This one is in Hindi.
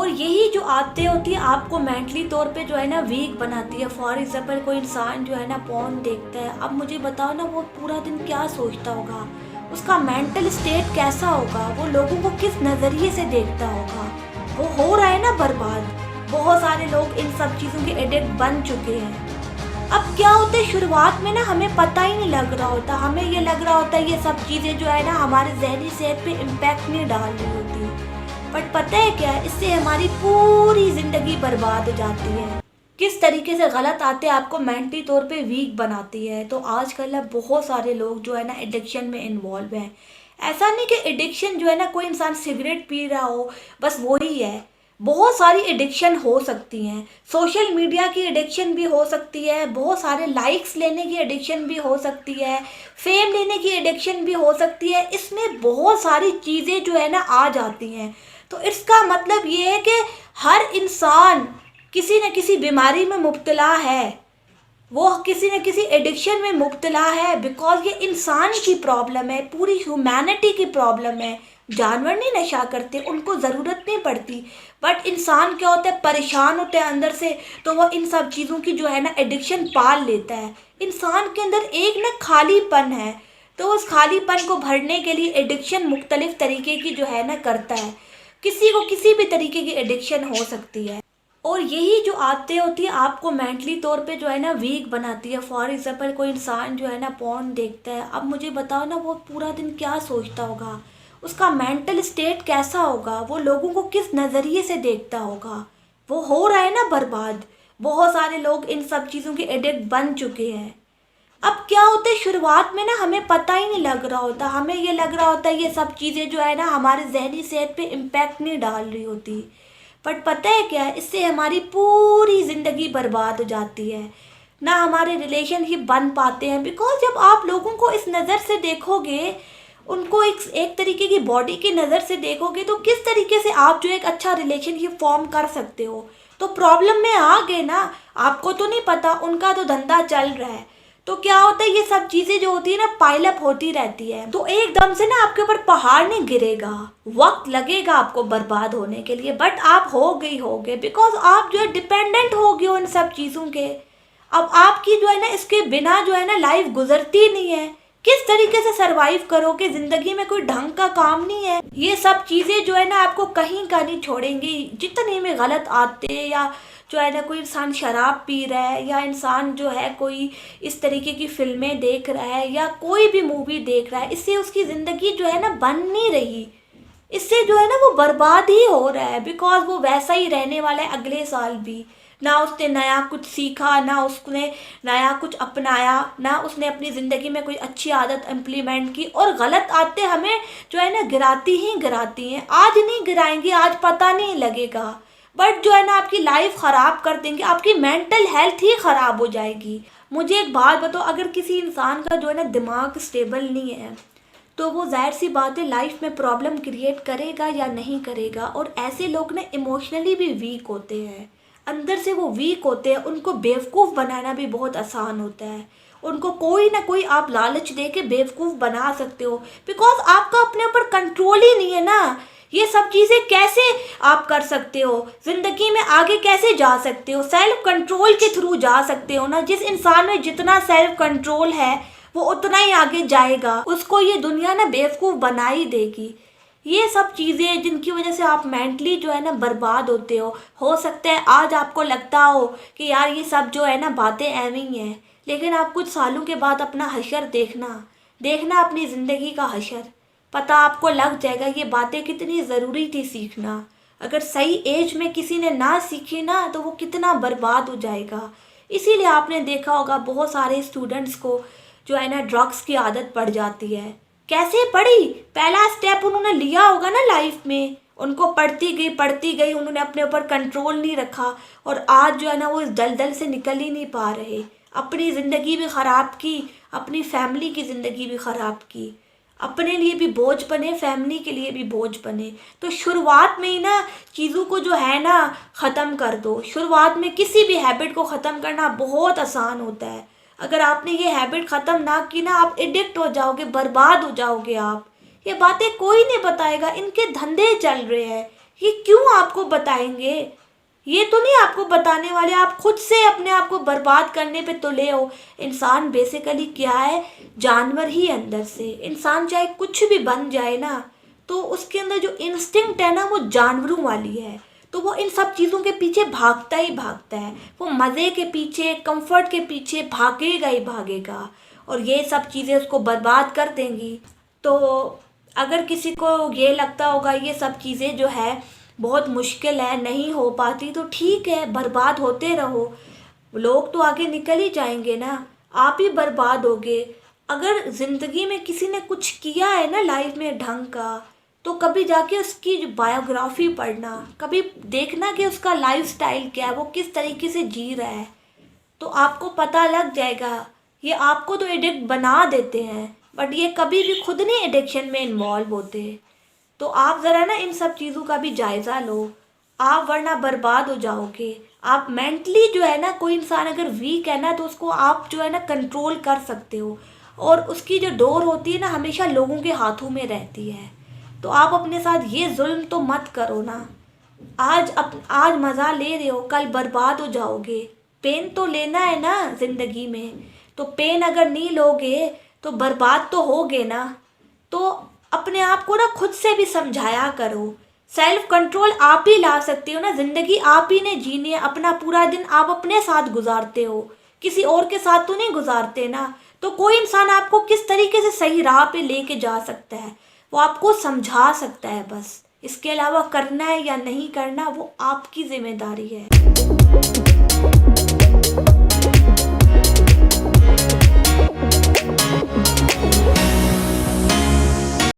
और यही जो आदतें होती है आपको मेंटली तौर पे जो है ना वीक बनाती है। फॉर एग्जाम्पल कोई इंसान जो है ना पोर्न देखता है, अब मुझे बताओ ना वो पूरा दिन क्या सोचता होगा, उसका मेंटल स्टेट कैसा होगा, वो लोगों को किस नज़रिए से देखता होगा। वो हो रहा है ना बर्बाद। बहुत सारे लोग इन सब चीज़ों के एडिक्ट बन चुके हैं। अब क्या होता है, शुरुआत में ना हमें पता ही नहीं लग रहा होता, हमें ये लग रहा होता है ये सब चीज़ें जो है ना हमारे जहनी सेहत पे इम्पैक्ट नहीं डाल रही होती। बट पता है क्या, इससे हमारी पूरी ज़िंदगी बर्बाद हो जाती है। किस तरीके से गलत आते आपको मेंटली तौर पे वीक बनाती है। तो आजकल ना बहुत सारे लोग जो है ना एडिक्शन में इन्वॉल्व हैं। ऐसा नहीं कि एडिक्शन जो है ना कोई इंसान सिगरेट पी रहा हो बस वो ही है। बहुत सारी एडिक्शन हो सकती हैं। सोशल मीडिया की एडिक्शन भी हो सकती है, बहुत सारे लाइक्स लेने की एडिक्शन भी हो सकती है, फेम लेने की एडिक्शन भी हो सकती है। इसमें बहुत सारी चीज़ें जो है ना आ जाती हैं। तो इसका मतलब ये है कि हर इंसान किसी न किसी बीमारी में मुब्तला है, वो किसी न किसी एडिक्शन में मुब्तला है। बिकॉज ये इंसान की प्रॉब्लम है, पूरी ह्यूमैनिटी की प्रॉब्लम है। जानवर नहीं नशा करते, उनको ज़रूरत नहीं पड़ती। बट इंसान क्या होता है, परेशान होता है अंदर से, तो वो इन सब चीज़ों की जो है ना एडिक्शन पाल लेता है। इंसान के अंदर एक ना खालीपन है, तो उस खालीपन को भरने के लिए एडिक्शन मुख्तलिफ तरीके की जो है ना करता है। किसी को किसी भी तरीके की एडिक्शन हो सकती है। और यही जो आदतें होती है आपको मेंटली तौर पे जो है ना वीक बनाती है। फॉर एग्जाम्पल कोई इंसान जो है ना पोर्न देखता है, अब मुझे बताओ ना वो पूरा दिन क्या सोचता होगा, उसका मेंटल स्टेट कैसा होगा, वो लोगों को किस नज़रिए से देखता होगा। वो हो रहा है ना बर्बाद। बहुत सारे लोग इन सब चीज़ों के एडिक्ट बन चुके हैं। अब क्या होता है, शुरुआत में ना हमें पता ही नहीं लग रहा होता, हमें ये लग रहा होता है ये सब चीज़ें जो है ना हमारे जहनी सेहत पे इम्पैक्ट नहीं डाल रही होती। बट पता है क्या, इससे हमारी पूरी ज़िंदगी बर्बाद हो जाती है। ना हमारे रिलेशनशिप बन पाते हैं। बिकॉज जब आप लोगों को इस नज़र से देखोगे, उनको एक तरीके की बॉडी की नज़र से देखोगे, तो किस तरीके से आप जो एक अच्छा रिलेशनशिप फॉर्म कर सकते हो। तो प्रॉब्लम में आ गए ना, आपको तो नहीं पता, उनका तो धंधा चल रहा है। तो क्या होता है, ये सब चीज़ें जो होती है ना पाइलअप होती रहती है, तो एकदम से ना आपके ऊपर पहाड़ नहीं गिरेगा, वक्त लगेगा आपको बर्बाद होने के लिए। बट आप हो गए बिकॉज आप जो है डिपेंडेंट हो गए हो इन सब चीज़ों के। अब आपकी जो है ना इसके बिना जो है ना लाइफ गुजरती नहीं है। किस तरीके से सरवाइव करोगे, जिंदगी में कोई ढंग का काम नहीं है। ये सब चीज़ें जो है ना आपको कहीं का नहीं छोड़ेंगी। जितने में गलत आते या जो है ना कोई इंसान शराब पी रहा है, या इंसान जो है कोई इस तरीके की फिल्में देख रहा है, या कोई भी मूवी देख रहा है, इससे उसकी ज़िंदगी जो है ना बन नहीं रही। इससे जो है ना वो बर्बाद ही हो रहा है। बिकॉज वो वैसा ही रहने वाला है अगले साल भी। ना उसने नया कुछ सीखा, ना उसने नया कुछ अपनाया, ना उसने अपनी ज़िंदगी में कोई अच्छी आदत इम्प्लीमेंट की। और गलत आदतें हमें जो है ना गिराती ही गिराती हैं। आज नहीं गिराएंगी, आज पता नहीं लगेगा, बट जो है ना आपकी लाइफ ख़राब कर देंगे, आपकी मेंटल हेल्थ ही ख़राब हो जाएगी। मुझे एक बात बताओ, अगर किसी इंसान का जो है ना दिमाग स्टेबल नहीं है, तो वो जाहिर सी बात है लाइफ में प्रॉब्लम क्रिएट करेगा या नहीं करेगा। और ऐसे लोग ना इमोशनली भी वीक होते हैं, अंदर से वो वीक होते हैं। उनको बेवकूफ़ बनाना भी बहुत आसान होता है। उनको कोई ना कोई आप लालच दे के बेवकूफ़ बना सकते हो। बिकॉज आपका अपने ऊपर कंट्रोल ही नहीं है ना। ये सब चीज़ें कैसे आप कर सकते हो, ज़िंदगी में आगे कैसे जा सकते हो, सेल्फ कंट्रोल के थ्रू जा सकते हो ना। जिस इंसान में जितना सेल्फ कंट्रोल है वो उतना ही आगे जाएगा, उसको ये दुनिया ना बेवकूफ़ बना ही देगी। ये सब चीज़ें जिनकी वजह से आप मेंटली जो है ना बर्बाद होते हो सकता है आज आपको लगता हो कि यार ये सब जो है ना बातें ऐवी ही हैं, लेकिन आप कुछ सालों के बाद अपना हशर देखना, देखना अपनी ज़िंदगी का हशर, पता आपको लग जाएगा ये बातें कितनी ज़रूरी थी सीखना। अगर सही एज में किसी ने ना सीखी ना, तो वो कितना बर्बाद हो जाएगा। इसीलिए आपने देखा होगा बहुत सारे स्टूडेंट्स को जो है ना ड्रग्स की आदत पड़ जाती है। कैसे पड़ी, पहला स्टेप उन्होंने लिया होगा ना लाइफ में, उनको पढ़ती गई, उन्होंने अपने ऊपर कंट्रोल नहीं रखा, और आज जो है ना वो इस दलदल से निकल ही नहीं पा रहे। अपनी ज़िंदगी भी ख़राब की, अपनी फैमिली की ज़िंदगी भी ख़राब की, अपने लिए भी बोझ बने, फैमिली के लिए भी बोझ बने। तो शुरुआत में ही ना चीज़ों को जो है ना ख़त्म कर दो। शुरुआत में किसी भी हैबिट को ख़त्म करना बहुत आसान होता है। अगर आपने ये हैबिट ख़त्म ना की ना, आप एडिक्ट हो जाओगे, बर्बाद हो जाओगे आप। ये बातें कोई नहीं बताएगा, इनके धंधे चल रहे हैं, ये क्यों आपको बताएंगे? ये तो नहीं आपको बताने वाले, आप खुद से अपने आप को बर्बाद करने पे तुले हो। इंसान बेसिकली क्या है, जानवर ही अंदर से। इंसान चाहे कुछ भी बन जाए ना, तो उसके अंदर जो इंस्टिंक्ट है ना वो जानवरों वाली है। तो वो इन सब चीज़ों के पीछे भागता ही भागता है, वो मज़े के पीछे, कंफर्ट के पीछे भागेगा ही भागेगा, और ये सब चीज़ें उसको बर्बाद कर देंगी। तो अगर किसी को ये लगता होगा ये सब चीज़ें जो है बहुत मुश्किल है, नहीं हो पाती, तो ठीक है, बर्बाद होते रहो। लोग तो आगे निकल ही जाएंगे ना, आप ही बर्बाद होगे। अगर ज़िंदगी में किसी ने कुछ किया है ना लाइफ में ढंग का, तो कभी जाके उसकी जो बायोग्राफी पढ़ना, कभी देखना कि उसका लाइफस्टाइल क्या है, वो किस तरीके से जी रहा है, तो आपको पता लग जाएगा। ये आपको तो एडिक्ट बना देते हैं, बट ये कभी भी खुद नहीं एडिक्शन में इन्वॉल्व होते। तो आप ज़रा ना इन सब चीज़ों का भी जायज़ा लो, आप वरना बर्बाद हो जाओगे। आप मेंटली जो है ना, कोई इंसान अगर वीक है ना, तो उसको आप जो है ना कंट्रोल कर सकते हो, और उसकी जो डोर होती है ना हमेशा लोगों के हाथों में रहती है। तो आप अपने साथ ये जुल्म तो मत करो ना। आज मज़ा ले रहे हो, कल बर्बाद हो जाओगे। पेन तो लेना है ना ज़िंदगी में, तो पेन अगर नहीं लोगे तो बर्बाद तो होगे ना। तो अपने आप को ना खुद से भी समझाया करो। सेल्फ कंट्रोल आप ही ला सकते हो ना, ज़िंदगी आप ही ने जीनी है। अपना पूरा दिन आप अपने साथ गुजारते हो, किसी और के साथ तो नहीं गुजारते ना। तो कोई इंसान आपको किस तरीके से सही राह पे लेके जा सकता है, वो आपको समझा सकता है बस। इसके अलावा करना है या नहीं करना वो आपकी जिम्मेदारी है।